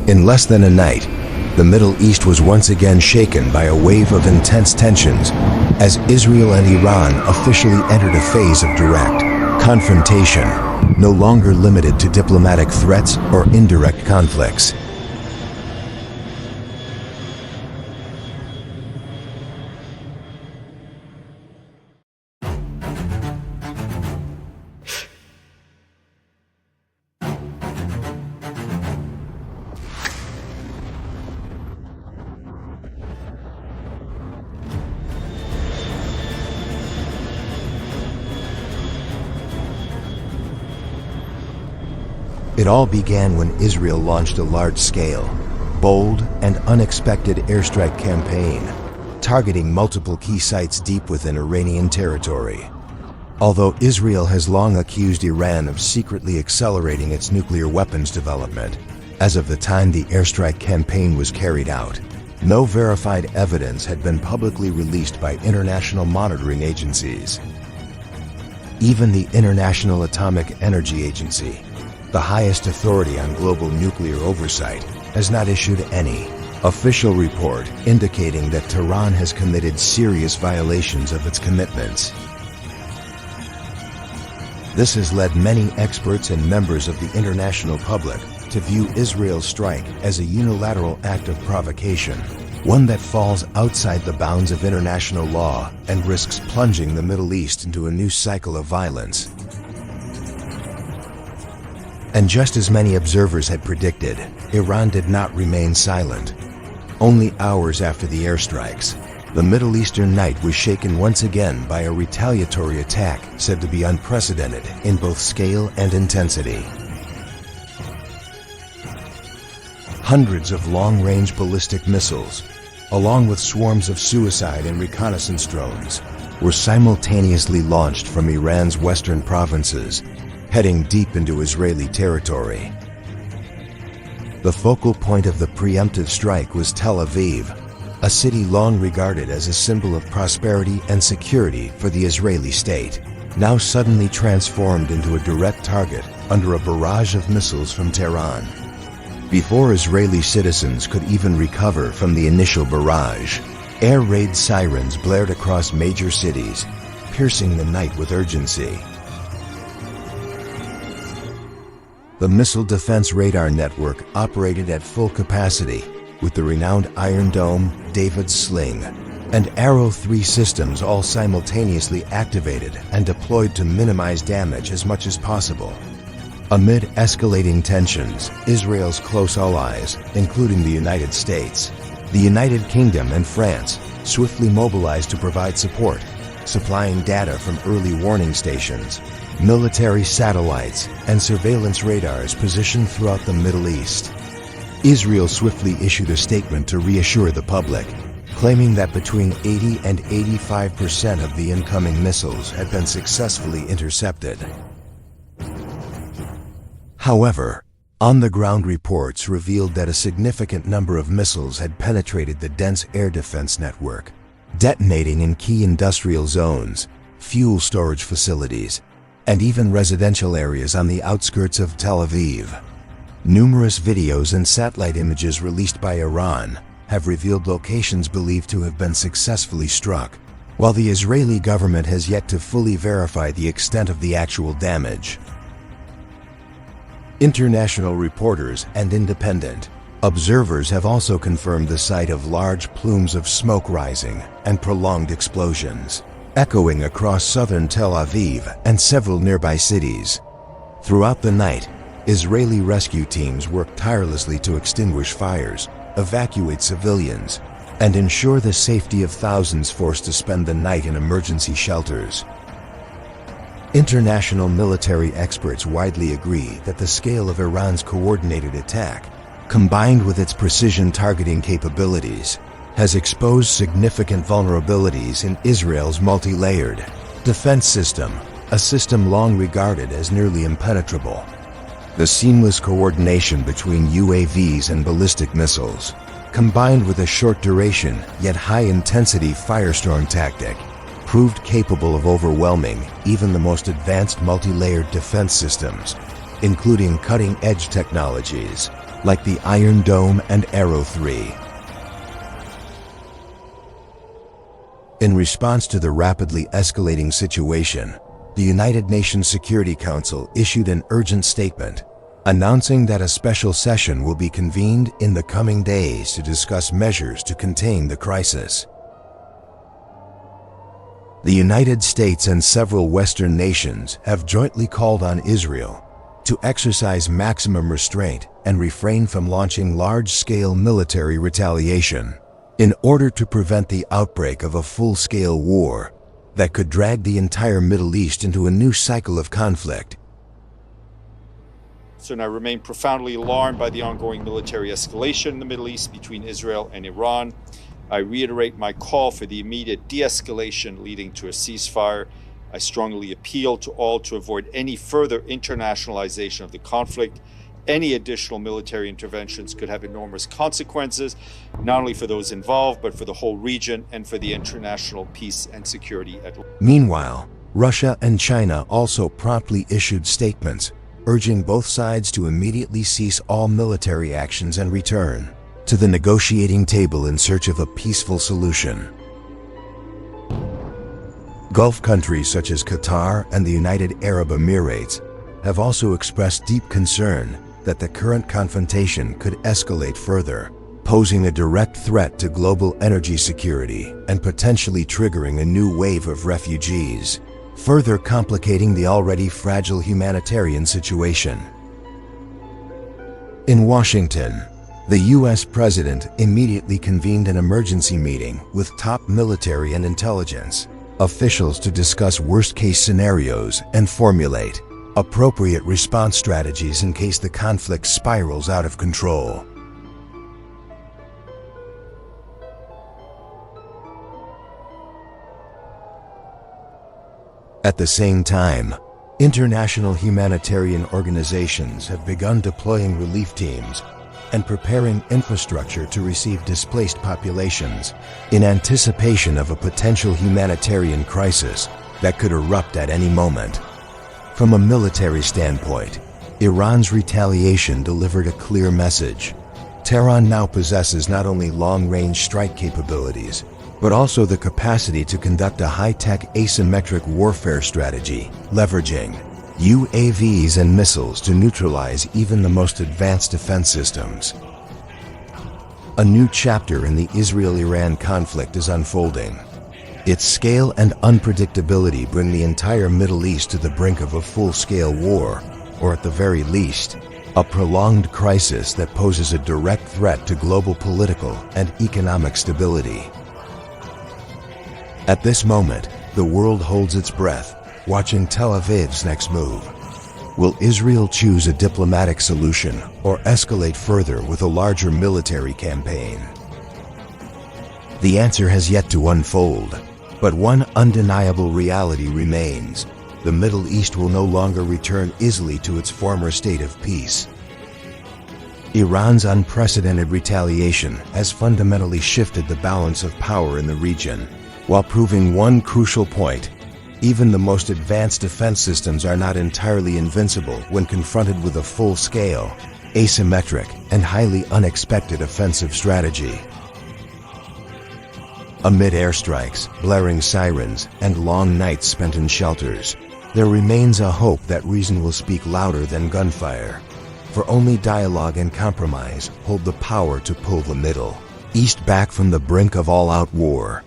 In less than a night, the Middle East was once again shaken by a wave of intense tensions as Israel and Iran officially entered a phase of direct confrontation, no longer limited to diplomatic threats or indirect conflicts. It all began when Israel launched a large-scale, bold, and unexpected airstrike campaign, targeting multiple key sites deep within Iranian territory. Although Israel has long accused Iran of secretly accelerating its nuclear weapons development, as of the time the airstrike campaign was carried out, no verified evidence had been publicly released by international monitoring agencies. Even the International Atomic Energy Agency, the highest authority on global nuclear oversight, has not issued any official report indicating that Tehran has committed serious violations of its commitments. This has led many experts and members of the international public to view Israel's strike as a unilateral act of provocation, one that falls outside the bounds of international law and risks plunging the Middle East into a new cycle of violence. And just as many observers had predicted, Iran did not remain silent. Only hours after the airstrikes, the Middle Eastern night was shaken once again by a retaliatory attack said to be unprecedented in both scale and intensity. Hundreds of long-range ballistic missiles, along with swarms of suicide and reconnaissance drones, were simultaneously launched from Iran's western provinces, heading deep into Israeli territory. The focal point of the preemptive strike was Tel Aviv, a city long regarded as a symbol of prosperity and security for the Israeli state, now suddenly transformed into a direct target under a barrage of missiles from Tehran. Before Israeli citizens could even recover from the initial barrage, air raid sirens blared across major cities, piercing the night with urgency. The missile defense radar network operated at full capacity, with the renowned Iron Dome, David's Sling, and Arrow 3 systems all simultaneously activated and deployed to minimize damage as much as possible. Amid escalating tensions, Israel's close allies, including the United States, the United Kingdom, and France, swiftly mobilized to provide support, supplying data from early warning stations, military satellites, and surveillance radars positioned throughout the Middle East. Israel swiftly issued a statement to reassure the public, claiming that between 80 and 85% of the incoming missiles had been successfully intercepted. However, on-the-ground reports revealed that a significant number of missiles had penetrated the dense air defense network, detonating in key industrial zones, fuel storage facilities, and even residential areas on the outskirts of Tel Aviv. Numerous videos and satellite images released by Iran have revealed locations believed to have been successfully struck, while the Israeli government has yet to fully verify the extent of the actual damage. International reporters and independent observers have also confirmed the sight of large plumes of smoke rising and prolonged explosions, echoing across southern Tel Aviv and several nearby cities. Throughout the night, Israeli rescue teams worked tirelessly to extinguish fires, evacuate civilians, and ensure the safety of thousands forced to spend the night in emergency shelters. International military experts widely agree that the scale of Iran's coordinated attack, combined with its precision targeting capabilities, has exposed significant vulnerabilities in Israel's multi-layered defense system, a system long regarded as nearly impenetrable. The seamless coordination between UAVs and ballistic missiles, combined with a short-duration yet high-intensity firestorm tactic, proved capable of overwhelming even the most advanced multi-layered defense systems, including cutting-edge technologies like the Iron Dome and Arrow 3. In response to the rapidly escalating situation, the United Nations Security Council issued an urgent statement announcing that a special session will be convened in the coming days to discuss measures to contain the crisis. The United States and several Western nations have jointly called on Israel to exercise maximum restraint and refrain from launching large-scale military retaliation in order to prevent the outbreak of a full-scale war that could drag the entire Middle East into a new cycle of conflict. And I remain profoundly alarmed by the ongoing military escalation in the Middle East between Israel and Iran. I reiterate my call for the immediate de-escalation leading to a ceasefire. I strongly appeal to all to avoid any further internationalization of the conflict. Any additional military interventions could have enormous consequences, not only for those involved, but for the whole region and for the international peace and security at large. Meanwhile, Russia and China also promptly issued statements urging both sides to immediately cease all military actions and return to the negotiating table in search of a peaceful solution. Gulf countries such as Qatar and the United Arab Emirates have also expressed deep concern that the current confrontation could escalate further, posing a direct threat to global energy security and potentially triggering a new wave of refugees, further complicating the already fragile humanitarian situation. In Washington, the U.S. President immediately convened an emergency meeting with top military and intelligence officials to discuss worst-case scenarios and formulate appropriate response strategies in case the conflict spirals out of control. At the same time, international humanitarian organizations have begun deploying relief teams and preparing infrastructure to receive displaced populations in anticipation of a potential humanitarian crisis that could erupt at any moment. From a military standpoint, Iran's retaliation delivered a clear message. Tehran now possesses not only long-range strike capabilities, but also the capacity to conduct a high-tech asymmetric warfare strategy, leveraging UAVs and missiles to neutralize even the most advanced defense systems. A new chapter in the Israel-Iran conflict is unfolding. Its scale and unpredictability bring the entire Middle East to the brink of a full-scale war, or at the very least, a prolonged crisis that poses a direct threat to global political and economic stability. At this moment, the world holds its breath, watching Tel Aviv's next move. Will Israel choose a diplomatic solution or escalate further with a larger military campaign? The answer has yet to unfold, but one undeniable reality remains. The Middle East will no longer return easily to its former state of peace. Iran's unprecedented retaliation has fundamentally shifted the balance of power in the region, while proving one crucial point: even the most advanced defense systems are not entirely invincible when confronted with a full-scale, asymmetric, and highly unexpected offensive strategy. Amid airstrikes, blaring sirens, and long nights spent in shelters, there remains a hope that reason will speak louder than gunfire. For only dialogue and compromise hold the power to pull the Middle East back from the brink of all-out war.